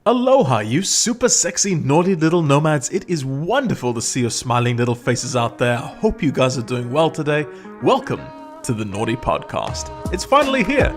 Aloha, you super sexy, naughty little nomads. It is wonderful to see your smiling little faces out there. I hope you guys are doing well today. Welcome to the Nauti Podcast. It's finally here.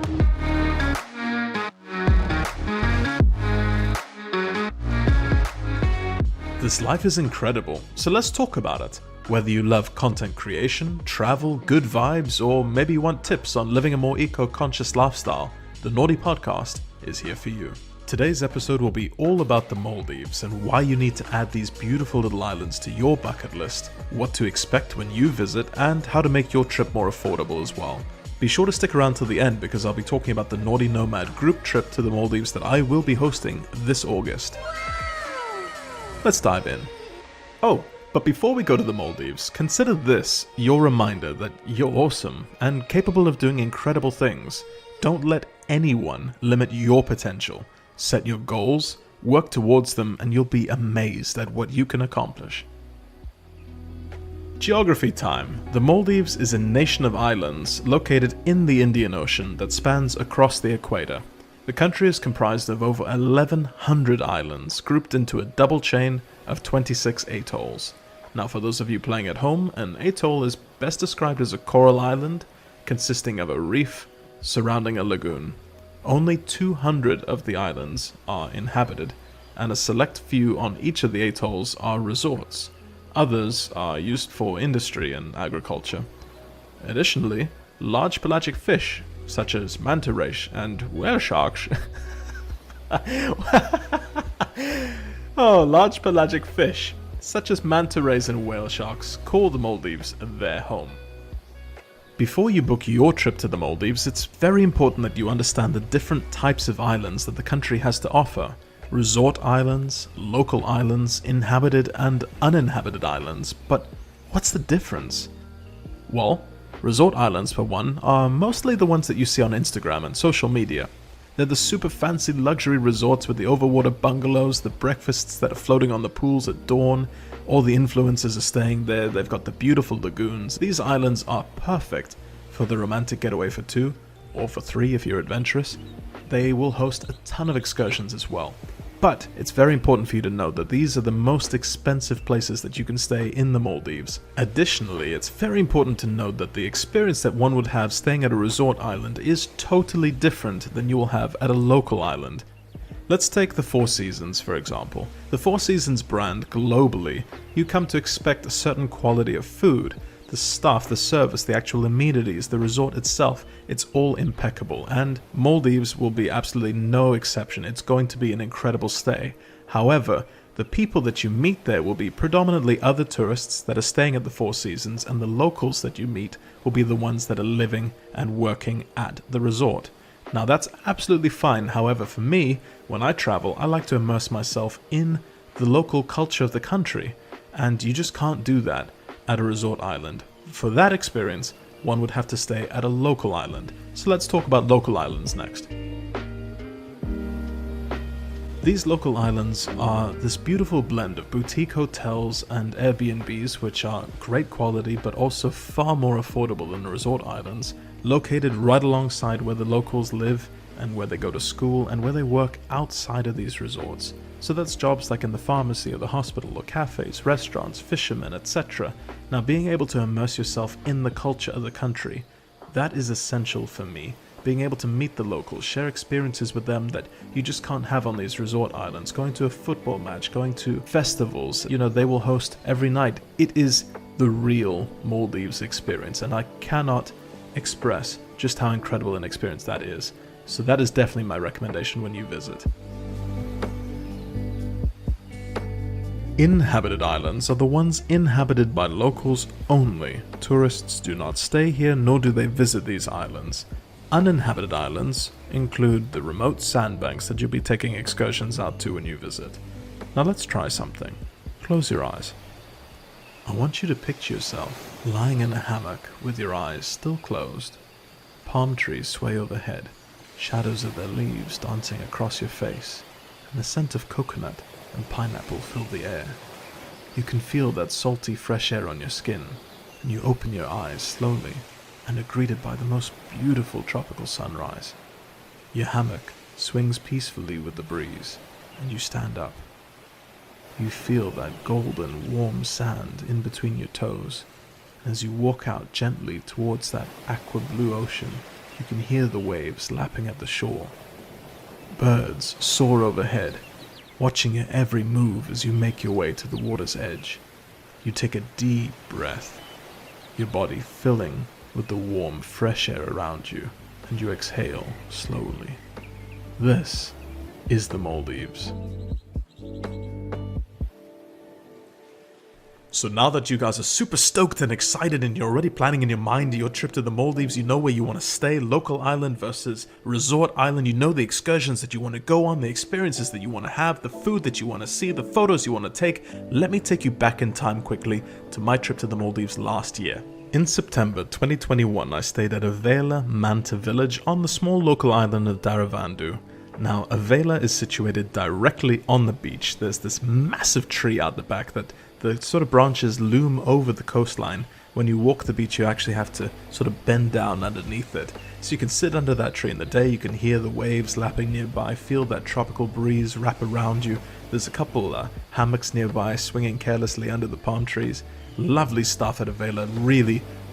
This life is incredible, so let's talk about it. Whether you love content creation, travel, good vibes, or maybe you want tips on living a more eco-conscious lifestyle, the Nauti Podcast is here for you. Today's episode will be all about the Maldives and why you need to add these beautiful little islands to your bucket list, what to expect when you visit, and how to make your trip more affordable as well. Be sure to stick around till the end because I'll be talking about the Nauti Nomad Group trip to the Maldives that I will be hosting this August. Let's dive in. Oh, but before we go to the Maldives, consider this your reminder that you're awesome and capable of doing incredible things. Don't let anyone limit your potential. Set your goals, work towards them, and you'll be amazed at what you can accomplish. Geography time. The Maldives is a nation of islands located in the Indian Ocean that spans across the equator. The country is comprised of over 1,100 islands, grouped into a double chain of 26 atolls. Now, for those of you playing at home, an atoll is best described as a coral island consisting of a reef surrounding a lagoon. Only 200 of the islands are inhabited, and a select few on each of the atolls are resorts. Others are used for industry and agriculture. Additionally, large pelagic fish, such as manta rays and whale sharks. Large pelagic fish, such as manta rays and whale sharks, call the Maldives their home. Before you book your trip to the Maldives, it's very important that you understand the different types of islands that the country has to offer. Resort islands, local islands, inhabited and uninhabited islands. But what's the difference? Well, resort islands, for one, are mostly the ones that you see on Instagram and social media. They're the super fancy luxury resorts with the overwater bungalows, the breakfasts that are floating on the pools at dawn. All the influencers are staying there, they've got the beautiful lagoons. These islands are perfect for the romantic getaway for two, or for three if you're adventurous. They will host a ton of excursions as well. But it's very important for you to know that these are the most expensive places that you can stay in the Maldives. Additionally, it's very important to note that the experience that one would have staying at a resort island is totally different than you will have at a local island. Let's take the Four Seasons, for example. The Four Seasons brand globally, you come to expect a certain quality of food. The staff, the service, the actual amenities, the resort itself, it's all impeccable, and Maldives will be absolutely no exception. It's going to be an incredible stay. However, the people that you meet there will be predominantly other tourists that are staying at the Four Seasons, and the locals that you meet will be the ones that are living and working at the resort. Now that's absolutely fine. However, for me, when I travel, I like to immerse myself in the local culture of the country, and you just can't do that at a resort island. For that experience, one would have to stay at a local island. So let's talk about local islands next. These local islands are this beautiful blend of boutique hotels and Airbnbs, which are great quality but also far more affordable than the resort islands, located right alongside where the locals live and where they go to school and where they work outside of these resorts. So that's jobs like in the pharmacy or the hospital or cafes, restaurants, fishermen, etc. Now, being able to immerse yourself in the culture of the country, that is essential for me. Being able to meet the locals, share experiences with them that you just can't have on these resort islands. Going to a football match, going to festivals, they will host every night. It is the real Maldives experience, and I cannot express just how incredible an experience that is. So that is definitely my recommendation when you visit. Inhabited islands are the ones inhabited by locals only. Tourists do not stay here, nor do they visit these islands. Uninhabited islands include the remote sandbanks that you'll be taking excursions out to when you visit. Now let's try something. Close your eyes. I want you to picture yourself lying in a hammock with your eyes still closed. Palm trees sway overhead, shadows of their leaves dancing across your face, and the scent of coconut and pineapple fill the air. You can feel that salty fresh air on your skin, and you open your eyes slowly and are greeted by the most beautiful tropical sunrise. Your hammock swings peacefully with the breeze. and you stand up. You feel that golden, warm sand in between your toes. As you walk out gently towards that aqua blue ocean, you can hear the waves lapping at the shore. Birds soar overhead, watching your every move as you make your way to the water's edge. You take a deep breath, your body filling with the warm, fresh air around you, and you exhale slowly. This is the Maldives. So now that you guys are super stoked and excited and you're already planning in your mind your trip to the Maldives, you know where you want to stay, local island versus resort island, you know the excursions that you want to go on, the experiences that you want to have, the food that you want to see, the photos you want to take, let me take you back in time quickly to my trip to the Maldives last year. In September 2021, I stayed at Avela Manta village on the small local island of Daravandu. Now, Avela is situated directly on the beach. There's this massive tree out the back that the sort of branches loom over the coastline. When you walk the beach, you actually have to sort of bend down underneath it. So you can sit under that tree in the day, you can hear the waves lapping nearby, feel that tropical breeze wrap around you. There's a couple hammocks nearby swinging carelessly under the palm trees. Lovely stuff at Avela.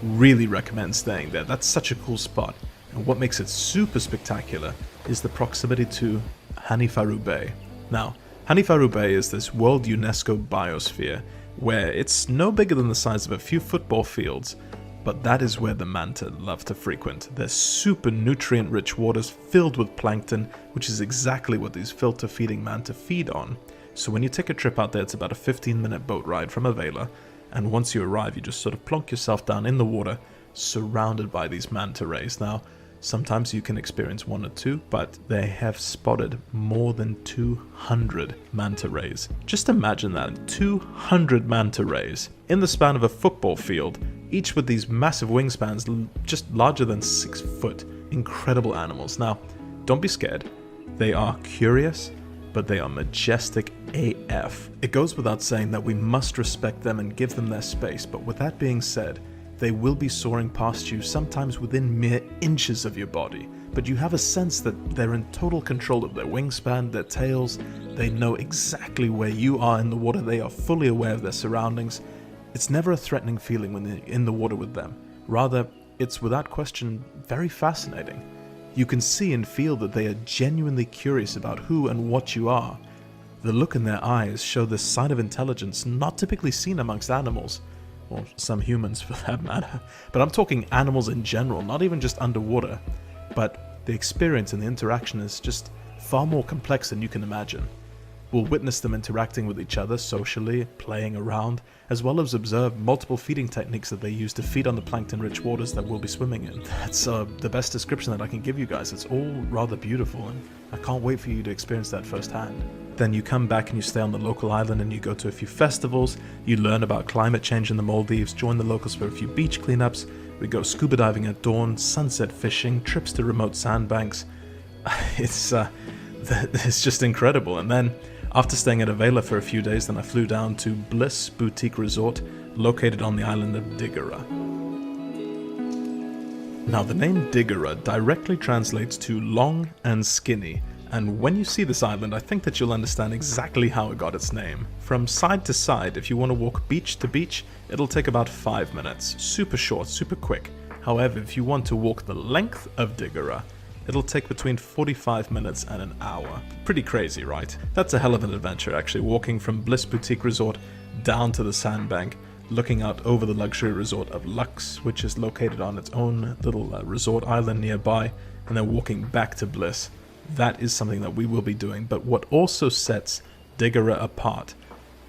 Really recommend staying there. That's such a cool spot. And what makes it super spectacular is the proximity to Hanifaru Bay. Now, Hanifaru Bay is this World UNESCO biosphere where it's no bigger than the size of a few football fields, but that is where the manta love to frequent. There's super nutrient-rich waters filled with plankton, which is exactly what these filter-feeding manta feed on. So when you take a trip out there, it's about a 15-minute boat ride from Avela, and once you arrive, you just sort of plonk yourself down in the water, surrounded by these manta rays. Now, sometimes you can experience one or two, but they have spotted more than 200 manta rays. Just imagine that, 200 manta rays in the span of a football field, each with these massive wingspans just larger than 6 foot. Incredible animals. Now, don't be scared. They are curious, but they are majestic AF. It goes without saying that we must respect them and give them their space, but with that being said, they will be soaring past you, sometimes within mere inches of your body, but you have a sense that they're in total control of their wingspan, their tails. They know exactly where you are in the water. They are fully aware of their surroundings. It's never a threatening feeling when you're in the water with them. Rather, it's without question very fascinating. You can see and feel that they are genuinely curious about who and what you are. The look in their eyes show this sign of intelligence not typically seen amongst animals. Or some humans for that matter, but I'm talking animals in general, not even just underwater. But the experience and the interaction is just far more complex than you can imagine. We'll witness them interacting with each other socially, playing around, as well as observe multiple feeding techniques that they use to feed on the plankton-rich waters that we'll be swimming in. That's the best description that I can give you guys. It's all rather beautiful, and I can't wait for you to experience that firsthand. Then you come back and you stay on the local island and you go to a few festivals, you learn about climate change in the Maldives, join the locals for a few beach cleanups, we go scuba diving at dawn, sunset fishing, trips to remote sandbanks. It's just incredible. And then, after staying at Avela for a few days, then I flew down to Bliss Boutique Resort, located on the island of Digara. Now, the name Digara directly translates to long and skinny, and when you see this island, I think that you'll understand exactly how it got its name. From side to side, if you want to walk beach to beach, it'll take about 5 minutes. Super short, super quick. However, if you want to walk the length of Digara, it'll take between 45 minutes and an hour. Pretty crazy, right? That's a hell of an adventure, actually, walking from Bliss Boutique Resort down to the sandbank, looking out over the luxury resort of Lux, which is located on its own little resort island nearby, and then walking back to Bliss. That is something that we will be doing, but what also sets Digara apart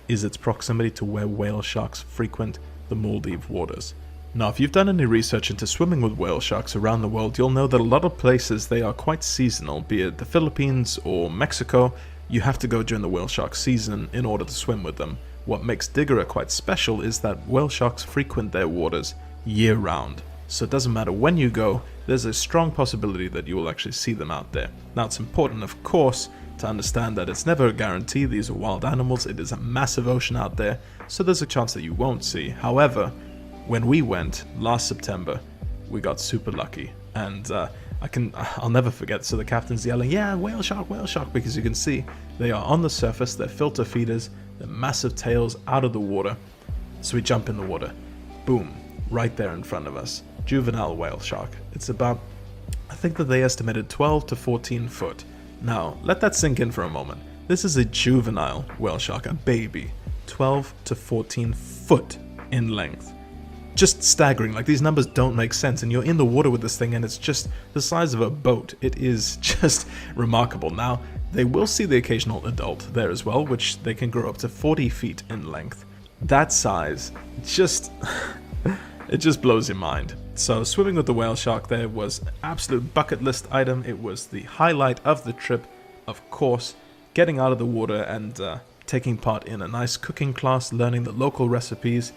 is its proximity to where whale sharks frequent the Maldives waters. Now, if you've done any research into swimming with whale sharks around the world, you'll know that a lot of places they are quite seasonal, be it the Philippines or Mexico. You have to go during the whale shark season in order to swim with them. What makes Digara quite special is that whale sharks frequent their waters year-round. So it doesn't matter when you go, there's a strong possibility that you will actually see them out there. Now, it's important, of course, to understand that it's never a guarantee. These are wild animals. It is a massive ocean out there, so there's a chance that you won't see. However, when we went last September, we got super lucky, and I'll never forget. So the captain's yelling, yeah, whale shark, because you can see they are on the surface, they're filter feeders, their massive tails out of the water. So we jump in the water. Boom, right there in front of us. Juvenile whale shark. It's about, I think that they estimated 12 to 14 foot. Now, let that sink in for a moment. This is a juvenile whale shark, a baby. 12 to 14 foot in length. Just staggering, like these numbers don't make sense, and you're in the water with this thing and it's just the size of a boat. It is just remarkable. Now, they will see the occasional adult there as well, which they can grow up to 40 feet in length. That size, it just blows your mind. So swimming with the whale shark there was an absolute bucket list item. It was the highlight of the trip, of course, getting out of the water and taking part in a nice cooking class, learning the local recipes.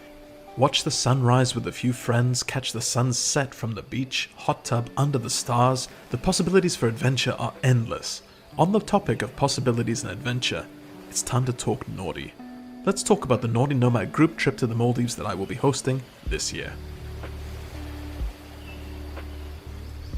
Watch the sunrise with a few friends, catch the sunset from the beach, hot tub under the stars. The possibilities for adventure are endless. On the topic of possibilities and adventure, it's time to talk naughty. Let's talk about the Nauti Nomad Group trip to the Maldives that I will be hosting this year.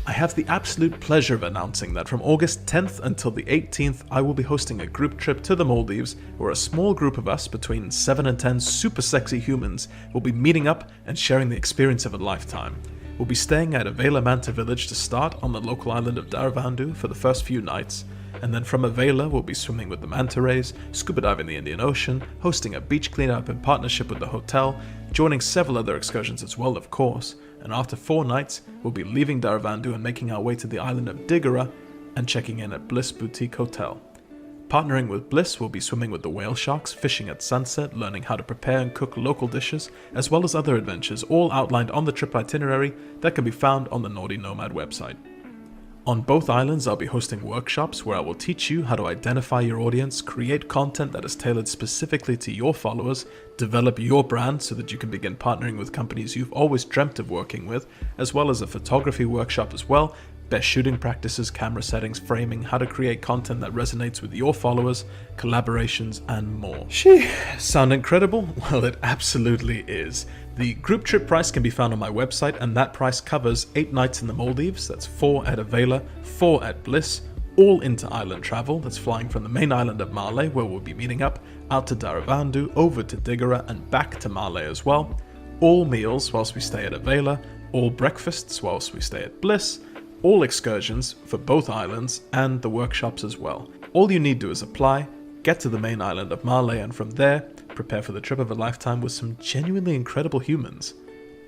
I have the absolute pleasure of announcing that from August 10th until the 18th, I will be hosting a group trip to the Maldives where a small group of us, between 7 and 10 super sexy humans, will be meeting up and sharing the experience of a lifetime. We'll be staying at Avela Manta village to start on the local island of Daravandu for the first few nights, and then from Avela we'll be swimming with the manta rays, scuba diving in the Indian Ocean, hosting a beach cleanup in partnership with the hotel, joining several other excursions as well, of course, and after 4 nights, we'll be leaving Daravandu and making our way to the island of Digara and checking in at Bliss Boutique Hotel. Partnering with Bliss, we'll be swimming with the whale sharks, fishing at sunset, learning how to prepare and cook local dishes, as well as other adventures, all outlined on the trip itinerary that can be found on the Nauti Nomad website. On both islands, I'll be hosting workshops where I will teach you how to identify your audience, create content that is tailored specifically to your followers, develop your brand so that you can begin partnering with companies you've always dreamt of working with, as well as a photography workshop as well, best shooting practices, camera settings, framing, how to create content that resonates with your followers, collaborations, and more. Sound incredible? Well, it absolutely is. The group trip price can be found on my website, and that price covers 8 nights in the Maldives, that's 4 at Avela, 4 at Bliss, all inter-island travel, that's flying from the main island of Malé, where we'll be meeting up, out to Daravandu, over to Digara, and back to Malé as well, all meals whilst we stay at Avela, all breakfasts whilst we stay at Bliss, all excursions for both islands, and the workshops as well. All you need to do is apply, get to the main island of Malé, and from there, prepare for the trip of a lifetime with some genuinely incredible humans.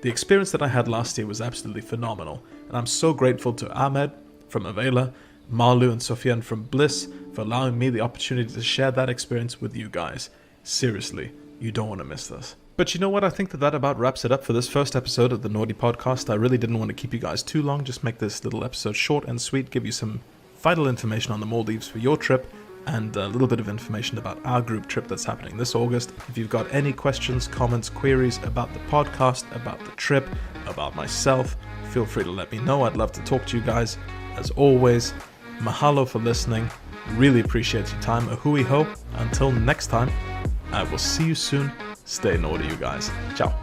The experience that I had last year was absolutely phenomenal, and I'm so grateful to Ahmed from Avela, Marlu and Sofian from Bliss for allowing me the opportunity to share that experience with you guys. Seriously, you don't want to miss this. But you know what, I think that about wraps it up for this first episode of the Nauti Podcast. I really didn't want to keep you guys too long, just make this little episode short and sweet, give you some vital information on the Maldives for your trip, and a little bit of information about our group trip that's happening this August. If you've got any questions, comments, queries about the podcast, about the trip, about myself, feel free to let me know. I'd love to talk to you guys. As always, mahalo for listening. Really appreciate your time. Ahui ho. Until next time, I will see you soon. Stay naughty, you guys. Ciao.